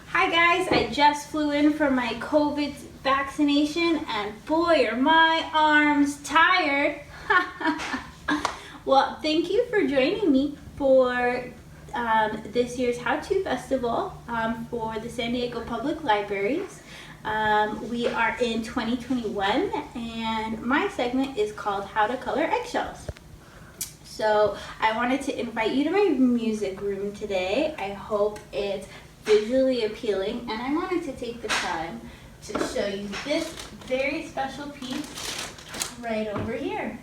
Hi guys, I just flew in for my COVID vaccination and boy are my arms tired. Well, thank you for joining me for this year's How To Festival for the San Diego Public Libraries. We are in 2021 and my segment is called How to Color Eggshells. So I wanted to invite you to my music room today. I hope it's visually appealing, and I wanted to take the time to show you this very special piece right over here.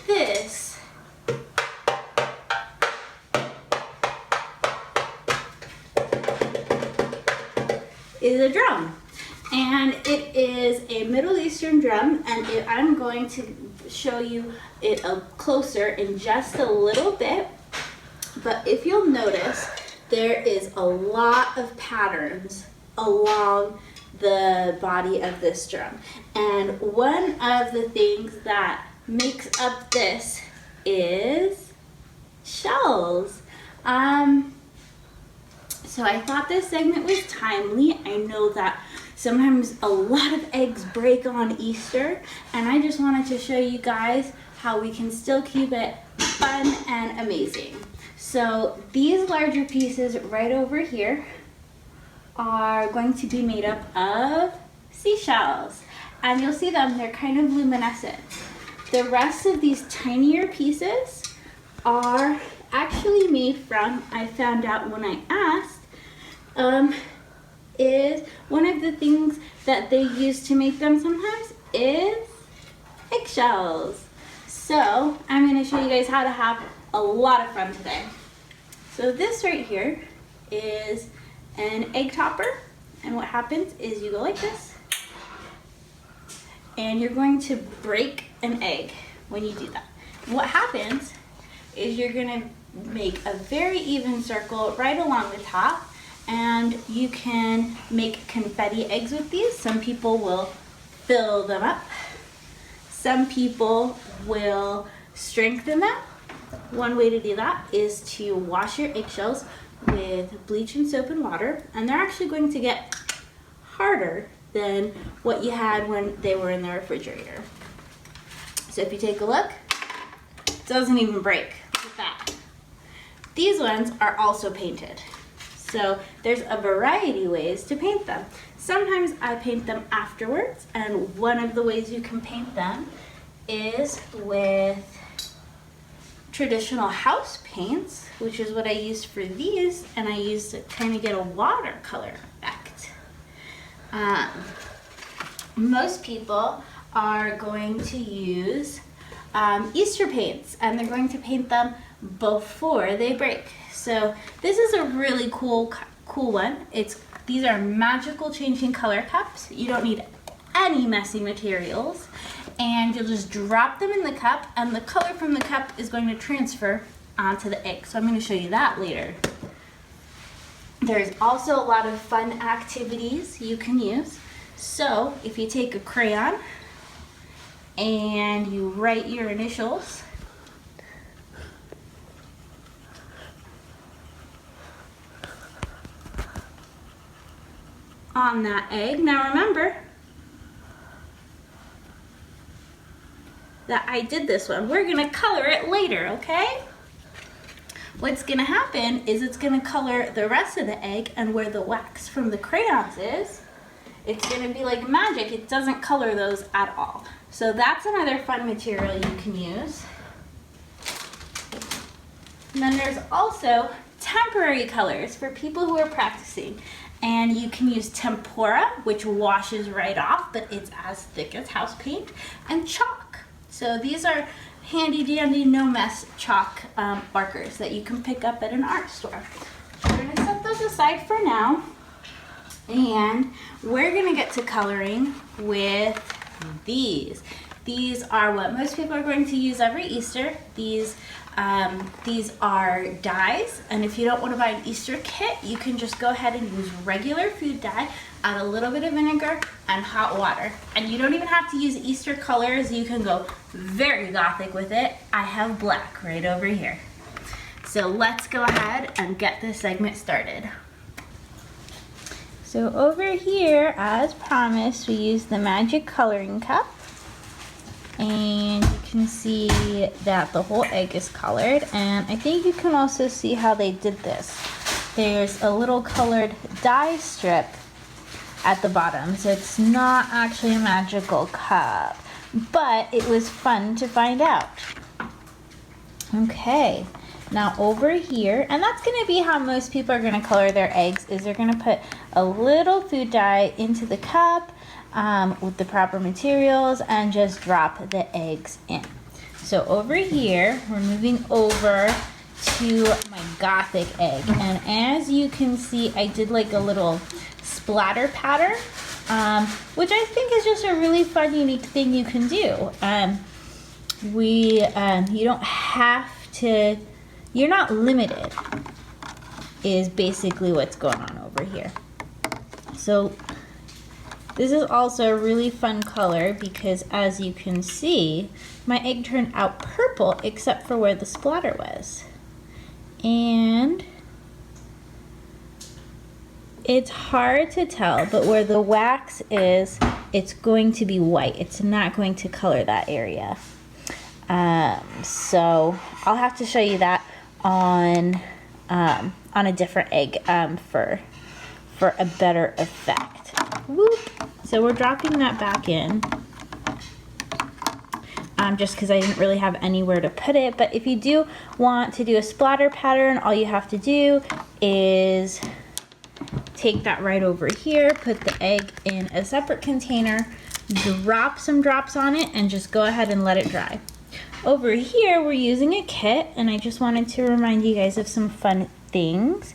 This is a drum, and it is a Middle Eastern drum, and I'm going to show you it up closer in just a little bit. But if you'll notice, there is a lot of patterns along the body of this drum. And one of the things that makes up this is shells. So I thought this segment was timely. I know that sometimes a lot of eggs break on Easter, and I just wanted to show you guys how we can still keep it fun and amazing. So these larger pieces right over here are going to be made up of seashells, and you'll see them, they're kind of luminescent. The rest of these tinier pieces are actually made from, I found out when I asked, is one of the things that they use to make them sometimes is eggshells. So I'm going to show you guys how to have a lot of fun today. So this right here is an egg topper, and what happens is you go like this, and you're going to break an egg when you do that. And what happens is you're going to make a very even circle right along the top, and you can make confetti eggs with these. Some people will fill them up. Some people will strengthen them. One way to do that is to wash your eggshells with bleach and soap and water, and they're actually going to get harder than what you had when they were in the refrigerator. So if you take a look, it doesn't even break. Look at that. These ones are also painted. So there's a variety of ways to paint them. Sometimes I paint them afterwards, and one of the ways you can paint them is with traditional house paints, which is what I used for these, and I used to kind of get a watercolor effect. Most people are going to use Easter paints, and they're going to paint them before they break. So this is a really cool one. These are magical changing color cups. You don't need any messy materials, and you'll just drop them in the cup, and the color from the cup is going to transfer onto the egg. So I'm going to show you that later. There's also a lot of fun activities you can use. So if you take a crayon and you write your initials on that egg. Now remember that I did this one. We're gonna color it later, okay? What's gonna happen is it's gonna color the rest of the egg, and where the wax from the crayons is, it's gonna be like magic. It doesn't color those at all. So that's another fun material you can use. And then there's also temporary colors for people who are practicing. And you can use tempera, which washes right off, but it's as thick as house paint, and chalk. So these are handy dandy no mess chalk markers that you can pick up at an art store. We're gonna set those aside for now, and we're gonna get to coloring with these. These are what most people are going to use every Easter. These These are dyes, and if you don't want to buy an Easter kit, you can just go ahead and use regular food dye, add a little bit of vinegar and hot water. And you don't even have to use Easter colors. You can go very gothic with it. I have black right over here. So let's go ahead and get this segment started. So over here, as promised, we use the magic coloring cup. And you can see that the whole egg is colored, and I think you can also see how they did this. There's a little colored dye strip at the bottom, so it's not actually a magical cup, but it was fun to find out. Okay, now over here, and that's going to be how most people are going to color their eggs, is they're going to put a little food dye into the cup with the proper materials and just drop the eggs in. So over here, we're moving over to my gothic egg, and as you can see, I did like a little splatter pattern, which I think is just a really fun, unique thing you can do. You don't have to, you're not limited, is basically what's going on over here. So this is also a really fun color because, as you can see, my egg turned out purple except for where the splatter was. And it's hard to tell, but where the wax is, it's going to be white. It's not going to color that area. So I'll have to show you that on a different egg for a better effect. Whoop. So we're dropping that back in, just because I didn't really have anywhere to put it. But if you do want to do a splatter pattern, all you have to do is take that right over here, put the egg in a separate container, drop some drops on it, and just go ahead and let it dry. Over here, we're using a kit, and I just wanted to remind you guys of some fun things.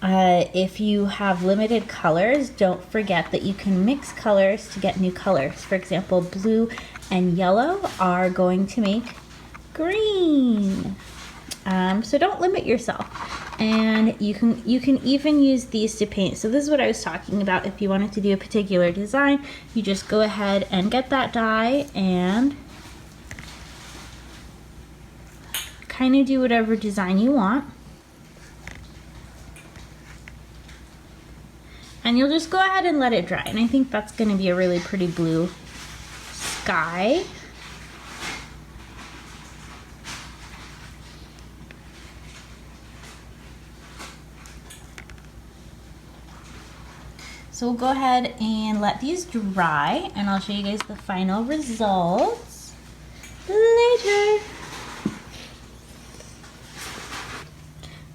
If you have limited colors, don't forget that you can mix colors to get new colors. For example, blue and yellow are going to make green. So don't limit yourself. And you can even use these to paint. So this is what I was talking about. If you wanted to do a particular design, you just go ahead and get that dye and kind of do whatever design you want. And you'll just go ahead and let it dry. And I think that's going to be a really pretty blue sky. So we'll go ahead and let these dry, and I'll show you guys the final results later.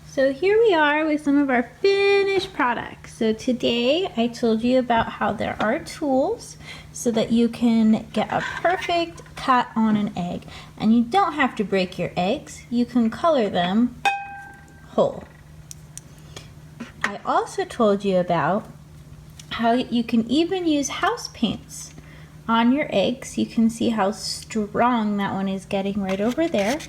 So here we are with some of our finished products. So today I told you about how there are tools so that you can get a perfect cut on an egg. And you don't have to break your eggs. You can color them whole. I also told you about how you can even use house paints on your eggs. You can see how strong that one is getting right over there.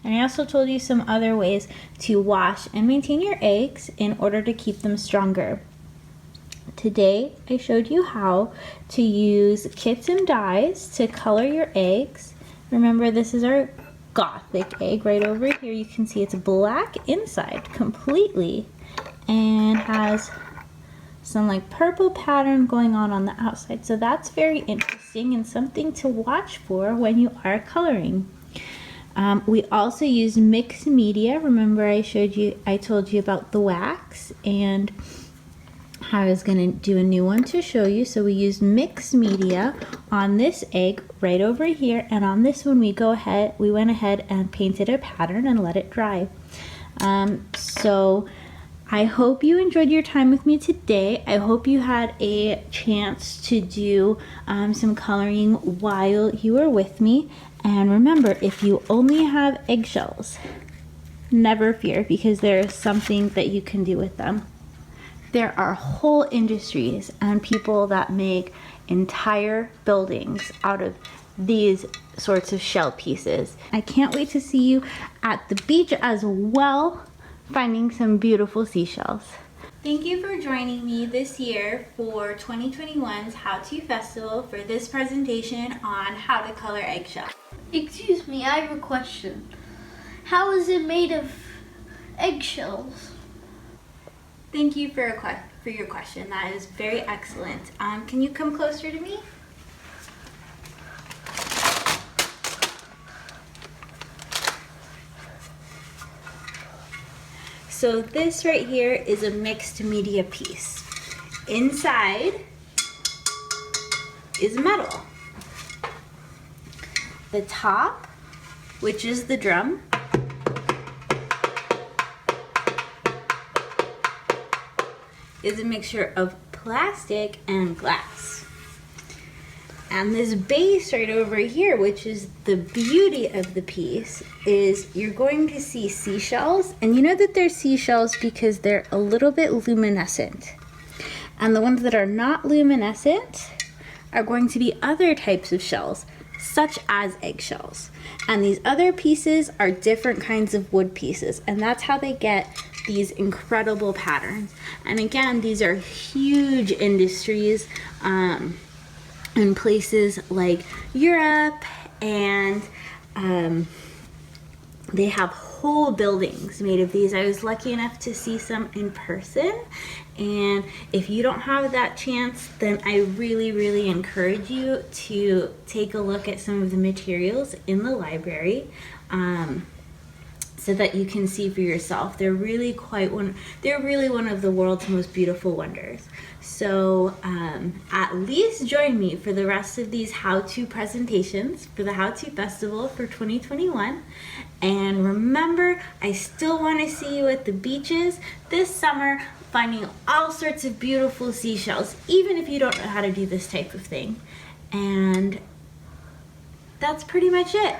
And I also told you some other ways to wash and maintain your eggs in order to keep them stronger. Today, I showed you how to use kits and dyes to color your eggs. Remember, this is our gothic egg right over here. You can see it's black inside completely and has some like purple pattern going on the outside. So that's very interesting and something to watch for when you are coloring. We also use mixed media. Remember I told you about the wax and how I was going to do a new one to show you. So we used mixed media on this egg right over here, and on this one we went ahead and painted a pattern and let it dry. So I hope you enjoyed your time with me today. I hope you had a chance to do some coloring while you were with me. And remember, if you only have eggshells, never fear, because there is something that you can do with them. There are whole industries and people that make entire buildings out of these sorts of shell pieces. I can't wait to see you at the beach as well, finding some beautiful seashells. Thank you for joining me this year for 2021's How To Festival for this presentation on how to color eggshells. Excuse me, I have a question. How is it made of eggshells? Thank you for your question. That is very excellent. Can you come closer to me? So this right here is a mixed media piece. Inside is metal. The top, which is the drum, is a mixture of plastic and glass. And this base right over here, which is the beauty of the piece, is you're going to see seashells. And you know that they're seashells because they're a little bit luminescent. And the ones that are not luminescent are going to be other types of shells, such as eggshells. And these other pieces are different kinds of wood pieces. And that's how they get these incredible patterns. And again, these are huge industries in places like Europe, and they have whole buildings made of these. I was lucky enough to see some in person, and if you don't have that chance, then I really encourage you to take a look at some of the materials in the library, so that you can see for yourself. They're really one of the world's most beautiful wonders. So at least join me for the rest of these how-to presentations for the How To Festival for 2021. And remember, I still want to see you at the beaches this summer, finding all sorts of beautiful seashells, even if you don't know how to do this type of thing. And that's pretty much it.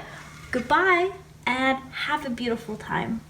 Goodbye, and have a beautiful time.